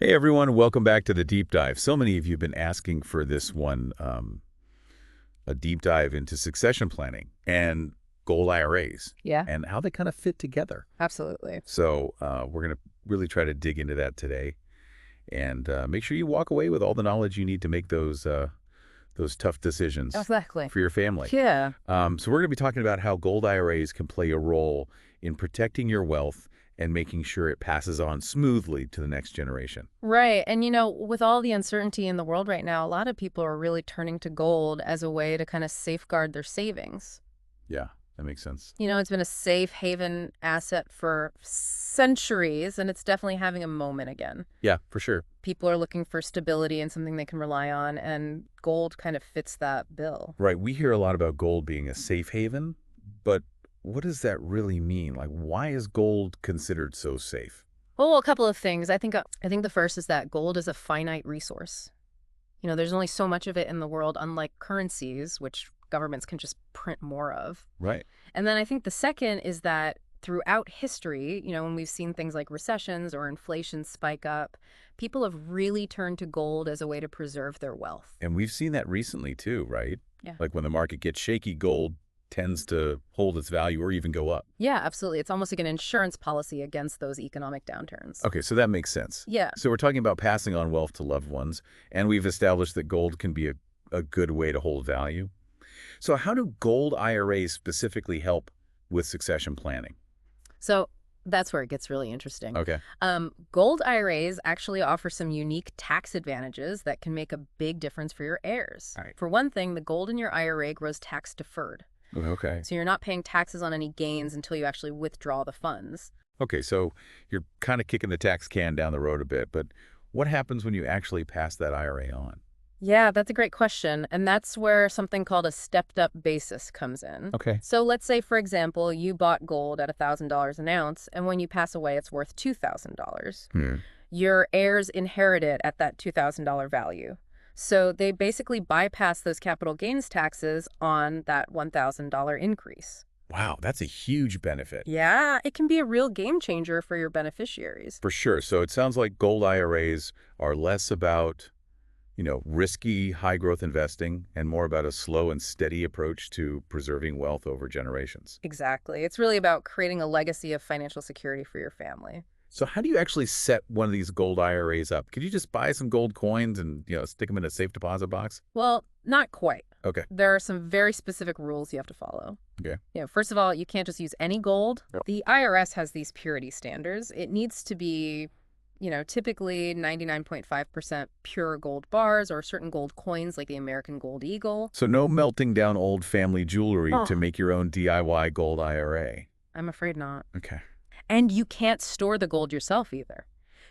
Hey everyone, welcome back to the deep dive. So many of you have been asking for this one, a deep dive into succession planning and gold IRAs Yeah, and how they kind of fit together. absolutely. So we're going to really try to dig into that today and make sure you walk away with all the knowledge you need to make those tough decisions Exactly. for your family. Yeah. So we're going to be talking about how gold IRAs can play a role in protecting your wealth and making sure it passes on smoothly to the next generation. Right. And with all the uncertainty in the world right now, a lot of people are really turning to gold as a way to kind of safeguard their savings. Yeah, that makes sense. It's been a safe haven asset for centuries, and it's definitely having a moment again. Yeah, for sure. People are looking for stability and something they can rely on, and gold kind of fits that bill. Right. We hear a lot about gold being a safe haven, but what does that really mean? Like, why is gold considered so safe? Well, a couple of things. I think the first is that gold is a finite resource. There's only so much of it in the world, unlike currencies, which governments can just print more of. Right. And then I think the second is that throughout history, when we've seen things like recessions or inflation spike up, people have really turned to gold as a way to preserve their wealth. And we've seen that recently too, right? Yeah. Like when the market gets shaky, gold tends to hold its value or even go up. Yeah, absolutely. It's almost like an insurance policy against those economic downturns. Okay, so that makes sense. Yeah. So we're talking about passing on wealth to loved ones, and we've established that gold can be a good way to hold value. So how do gold IRAs specifically help with succession planning? So that's where it gets really interesting. Okay. Gold IRAs actually offer some unique tax advantages that can make a big difference for your heirs. All right. For one thing, the gold in your IRA grows tax deferred. Okay. So you're not paying taxes on any gains until you actually withdraw the funds. Okay, so you're kind of kicking the tax can down the road a bit, but what happens when you actually pass that IRA on? Yeah, that's a great question. And that's where something called a stepped up basis comes in. Okay. So let's say, for example, you bought gold at $1,000 an ounce, and when you pass away, it's worth $2,000. Hmm. Your heirs inherit it at that $2,000 value. So they basically bypass those capital gains taxes on that $1,000 increase. Wow, that's a huge benefit. Yeah, it can be a real game changer for your beneficiaries. For sure. So it sounds like gold IRAs are less about, risky high growth investing and more about a slow and steady approach to preserving wealth over generations. Exactly. It's really about creating a legacy of financial security for your family. So how do you actually set one of these gold IRAs up? Could you just buy some gold coins and, stick them in a safe deposit box? Well, not quite. Okay. There are some very specific rules you have to follow. Okay. First of all, you can't just use any gold. Yep. The IRS has these purity standards. It needs to be, typically 99.5% pure gold bars or certain gold coins like the American Gold Eagle. So no melting down old family jewelry Oh. to make your own DIY gold IRA. I'm afraid not. Okay. And you can't store the gold yourself either.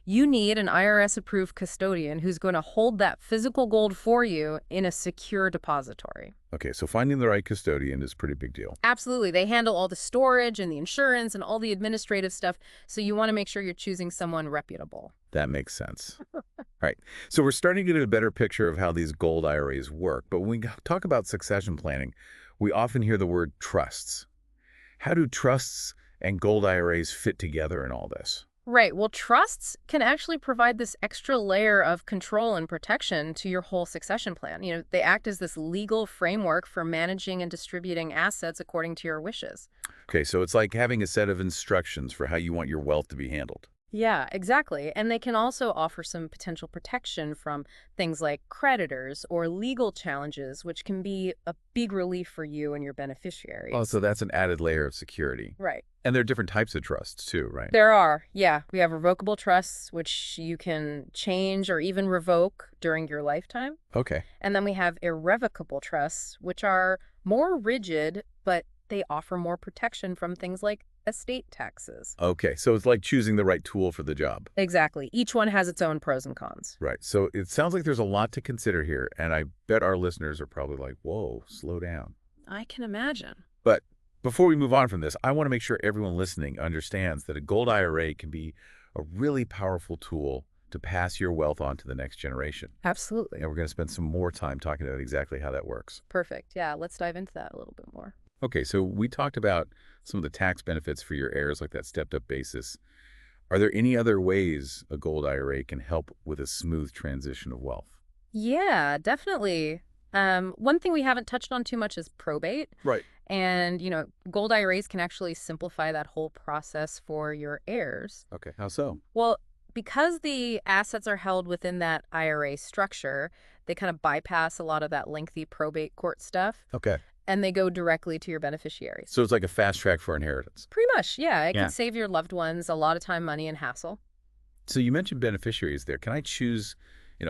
You need an IRS-approved custodian who's going to hold that physical gold for you in a secure depository. Okay, so finding the right custodian is a pretty big deal. Absolutely. They handle all the storage and the insurance and all the administrative stuff, so you want to make sure you're choosing someone reputable. That makes sense. All right. So we're starting to get a better picture of how these gold IRAs work. But when we talk about succession planning, we often hear the word trusts. How do trusts and gold IRAs fit together in all this? Right. Well, trusts can actually provide this extra layer of control and protection to your whole succession plan. They act as this legal framework for managing and distributing assets according to your wishes. Okay, so it's like having a set of instructions for how you want your wealth to be handled. Yeah, exactly. And they can also offer some potential protection from things like creditors or legal challenges, which can be a big relief for you and your beneficiaries. Oh, so that's an added layer of security. Right. And there are different types of trusts too, right? There are, yeah. We have revocable trusts, which you can change or even revoke during your lifetime. Okay. And then we have irrevocable trusts, which are more rigid, but they offer more protection from things like estate taxes. Okay, so it's like choosing the right tool for the job. Exactly. Each one has its own pros and cons. Right. So it sounds like there's a lot to consider here, and I bet our listeners are probably like, whoa, slow down. I can imagine. But before we move on from this, I want to make sure everyone listening understands that a gold IRA can be a really powerful tool to pass your wealth on to the next generation. Absolutely. And we're going to spend some more time talking about exactly how that works. Perfect. Yeah, let's dive into that a little bit more. Okay, so we talked about some of the tax benefits for your heirs, like that stepped-up basis. Are there any other ways a gold IRA can help with a smooth transition of wealth? Yeah, definitely. One thing we haven't touched on too much is probate. Right. And, gold IRAs can actually simplify that whole process for your heirs. Okay. How so? Well, because the assets are held within that IRA structure, they kind of bypass a lot of that lengthy probate court stuff Okay. and they go directly to your beneficiaries. So it's like a fast track for inheritance. Pretty much, yeah. It can Yeah. save your loved ones a lot of time, money, and hassle. So you mentioned beneficiaries there. Can I choose,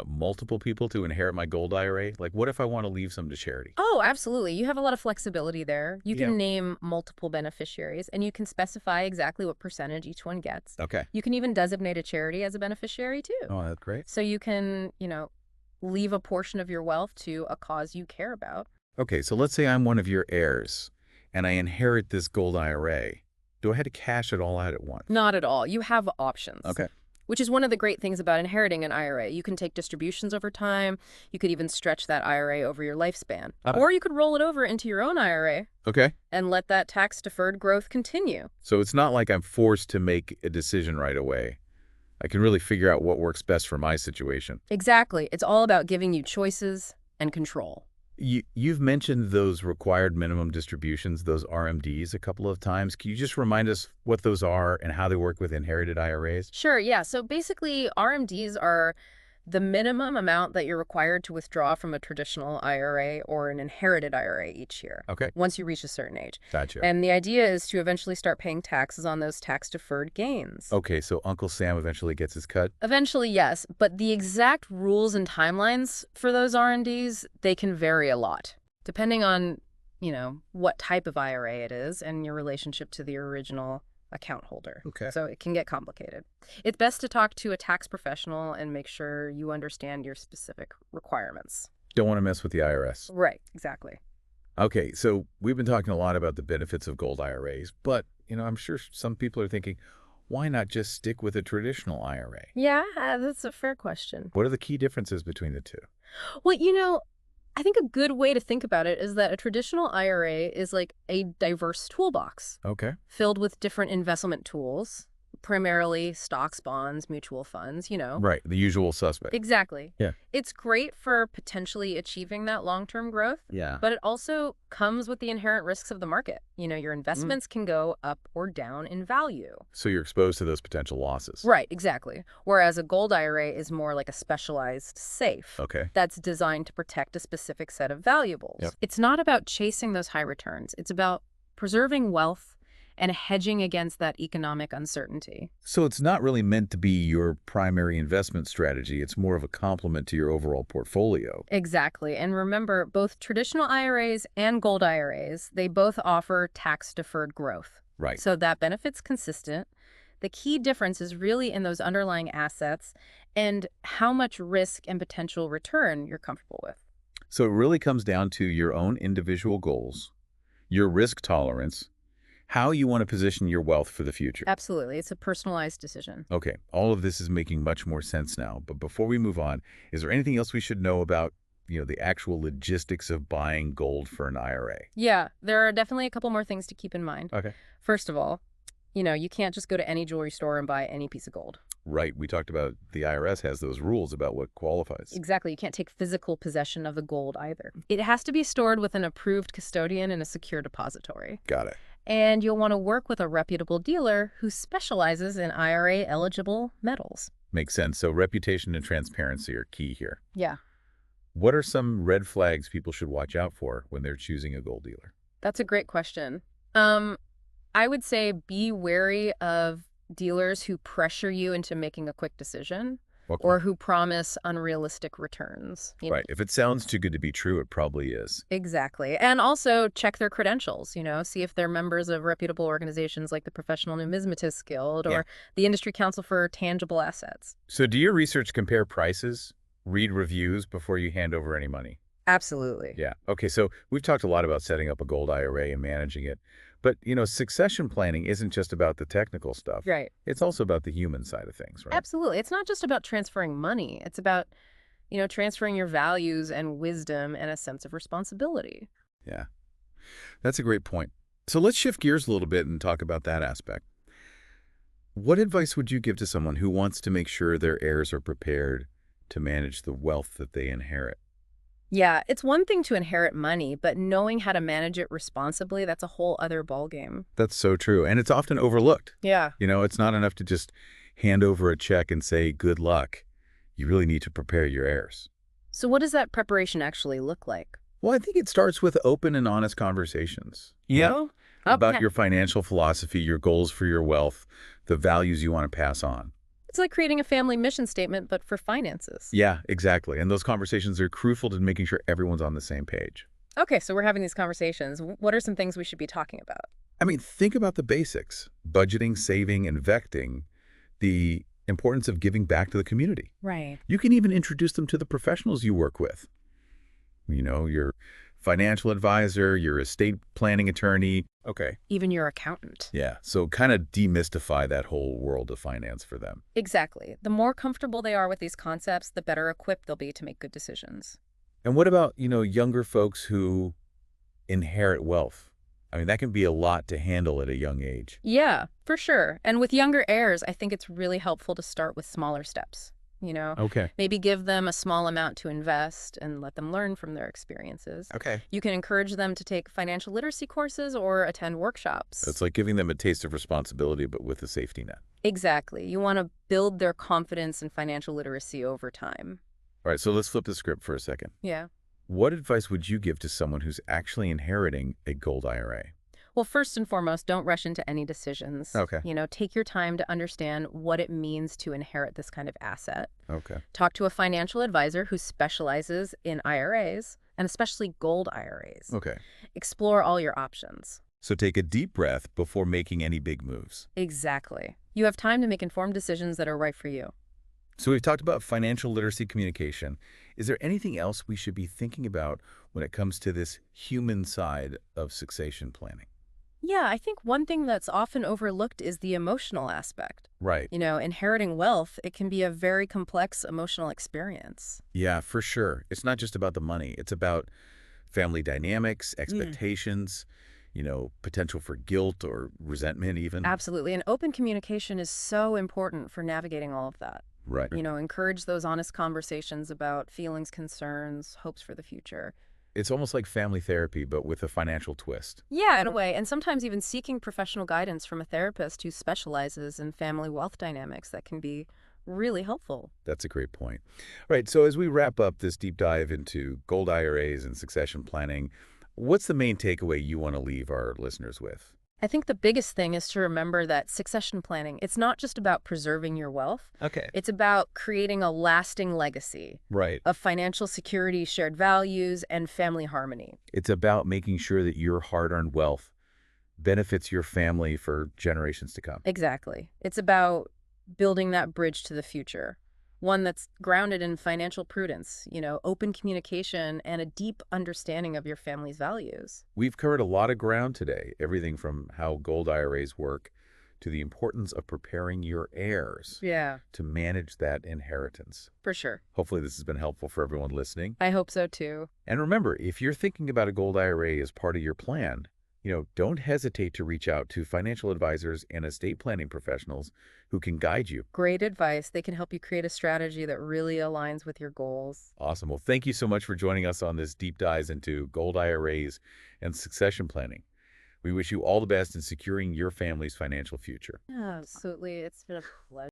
multiple people to inherit my gold IRA? Like, what if I want to leave some to charity? Oh, absolutely. You have a lot of flexibility there. You Yeah. can name multiple beneficiaries, and you can specify exactly what percentage each one gets. Okay. You can even designate a charity as a beneficiary, too. Oh, that's great. So you can, leave a portion of your wealth to a cause you care about. Okay, so let's say I'm one of your heirs and I inherit this gold IRA. Do I have to cash it all out at once? Not at all. You have options. Okay. Which is one of the great things about inheriting an IRA. You can take distributions over time. You could even stretch that IRA over your lifespan. Or you could roll it over into your own IRA Okay. and let that tax-deferred growth continue. So it's not like I'm forced to make a decision right away. I can really figure out what works best for my situation. Exactly. It's all about giving you choices and control. You've mentioned those required minimum distributions, those RMDs, a couple of times. Can you just remind us what those are and how they work with inherited IRAs? Sure, yeah. So basically, RMDs are the minimum amount that you're required to withdraw from a traditional IRA or an inherited IRA each year, Okay. once you reach a certain age. Gotcha. And the idea is to eventually start paying taxes on those tax-deferred gains. Okay, so Uncle Sam eventually gets his cut? Eventually, yes, but the exact rules and timelines for those RMDs, they can vary a lot, depending on, what type of IRA it is and your relationship to the original account holder. Okay. So it can get complicated. It's best to talk to a tax professional and make sure you understand your specific requirements. Don't want to mess with the IRS. Right, exactly. Okay, so we've been talking a lot about the benefits of gold IRAs, but, I'm sure some people are thinking, why not just stick with a traditional IRA? Yeah, that's a fair question. What are the key differences between the two? Well, I think a good way to think about it is that a traditional IRA is like a diverse toolbox Okay. filled with different investment tools, primarily stocks, bonds, mutual funds. Right, the usual suspect. Exactly. Yeah. It's great for potentially achieving that long-term growth, Yeah. but it also comes with the inherent risks of the market. Your investments can go up or down in value. So you're exposed to those potential losses. Right, exactly. Whereas a gold IRA is more like a specialized safe Okay. that's designed to protect a specific set of valuables. Yep. It's not about chasing those high returns. It's about preserving wealth and hedging against that economic uncertainty. So it's not really meant to be your primary investment strategy. It's more of a complement to your overall portfolio. Exactly. And remember, both traditional IRAs and gold IRAs, they both offer tax-deferred growth. Right. So that benefit's consistent. The key difference is really in those underlying assets and how much risk and potential return you're comfortable with. So it really comes down to your own individual goals, your risk tolerance, how you want to position your wealth for the future. Absolutely. It's a personalized decision. Okay, all of this is making much more sense now. But before we move on, is there anything else we should know about, the actual logistics of buying gold for an IRA? Yeah, there are definitely a couple more things to keep in mind. Okay. First of all, you can't just go to any jewelry store and buy any piece of gold. Right. We talked about the IRS has those rules about what qualifies. Exactly. You can't take physical possession of the gold either. It has to be stored with an approved custodian in a secure depository. Got it. And you'll want to work with a reputable dealer who specializes in IRA-eligible metals. Makes sense. So reputation and transparency are key here. Yeah, What are some red flags people should watch out for when they're choosing a gold dealer? that's a great question. I would say be wary of dealers who pressure you into making a quick decision Okay. or who promise unrealistic returns. Right. If it sounds too good to be true, it probably is. Exactly. And also check their credentials, see if they're members of reputable organizations like the Professional Numismatist Guild or Yeah. the Industry Council for Tangible Assets. So do your research compare prices, read reviews before you hand over any money? Absolutely. Yeah. Okay, so we've talked a lot about setting up a gold IRA and managing it. But, succession planning isn't just about the technical stuff. Right. It's also about the human side of things, right? Absolutely. It's not just about transferring money. It's about, transferring your values and wisdom and a sense of responsibility. Yeah. That's a great point. So let's shift gears a little bit and talk about that aspect. What advice would you give to someone who wants to make sure their heirs are prepared to manage the wealth that they inherit? Yeah, it's one thing to inherit money, but knowing how to manage it responsibly, that's a whole other ballgame. That's so true, and it's often overlooked. Yeah. It's not enough to just hand over a check and say, good luck. You really need to prepare your heirs. So what does that preparation actually look like? Well, I think it starts with open and honest conversations. Yeah. About Okay. your financial philosophy, your goals for your wealth, the values you want to pass on. It's like creating a family mission statement, but for finances. Yeah, exactly. And those conversations are crucial to making sure everyone's on the same page. Okay, so we're having these conversations. What are some things we should be talking about? I mean, think about the basics: budgeting, saving, investing, the importance of giving back to the community. Right. You can even introduce them to the professionals you work with. Your financial advisor, your estate planning attorney. Okay. Even your accountant. Yeah, so kind of demystify that whole world of finance for them. Exactly. The more comfortable they are with these concepts, the better equipped they'll be to make good decisions. And what about, younger folks who inherit wealth? I mean, that can be a lot to handle at a young age. Yeah, for sure. And with younger heirs, I think it's really helpful to start with smaller steps. Okay. Maybe give them a small amount to invest and let them learn from their experiences. Okay. You can encourage them to take financial literacy courses or attend It's workshops. like giving them a taste of responsibility, but with a safety net. Exactly. You want to build their confidence in financial literacy over time. All right, so let's flip the script for a second. Yeah. What advice would you give to someone who's actually inheriting a gold IRA? Well, first and foremost, don't rush into any decisions. Okay. Take your time to understand what it means to inherit this kind of asset. Okay. Talk to a financial advisor who specializes in IRAs and especially gold IRAs. Okay. Explore all your options. So take a deep breath before making any big moves. Exactly. You have time to make informed decisions that are right for you. So we've talked about financial literacy communication. Is there anything else we should be thinking about when it comes to this human side of succession planning? Yeah, I think one thing that's often overlooked is the emotional aspect. Right. Inheriting wealth, it can be a very complex emotional experience. Yeah, for sure. It's not just about the money. It's about family dynamics, expectations, potential for guilt or resentment even. Absolutely. And open communication is so important for navigating all of that. Right. Encourage those honest conversations about feelings, concerns, hopes for the future. It's almost like family therapy, but with a financial twist. Yeah, in a way. And sometimes even seeking professional guidance from a therapist who specializes in family wealth dynamics that can be really helpful. That's a great point. Right. So as we wrap up this deep dive into gold IRAs and succession planning, what's the main takeaway you want to leave our listeners with? I think the biggest thing is to remember that succession planning, it's not just about preserving your wealth. Okay. It's about creating a lasting legacy Right. of financial security, shared values, and family harmony. It's about making sure that your hard-earned wealth benefits your family for generations to come. Exactly. It's about building that bridge to the future, one that's grounded in financial prudence, open communication, and a deep understanding of your family's values. We've covered a lot of ground today, everything from how gold IRAs work to the importance of preparing your heirs Yeah, to manage that inheritance. for sure. Hopefully this has been helpful for everyone listening. I hope so too. And remember, if you're thinking about a gold IRA as part of your plan, don't hesitate to reach out to financial advisors and estate planning professionals who can guide you. Great advice. They can help you create a strategy that really aligns with your goals. Awesome. Well, thank you so much for joining us on this deep dive into gold IRAs and succession planning. We wish you all the best in securing your family's financial future. Absolutely. It's been a pleasure.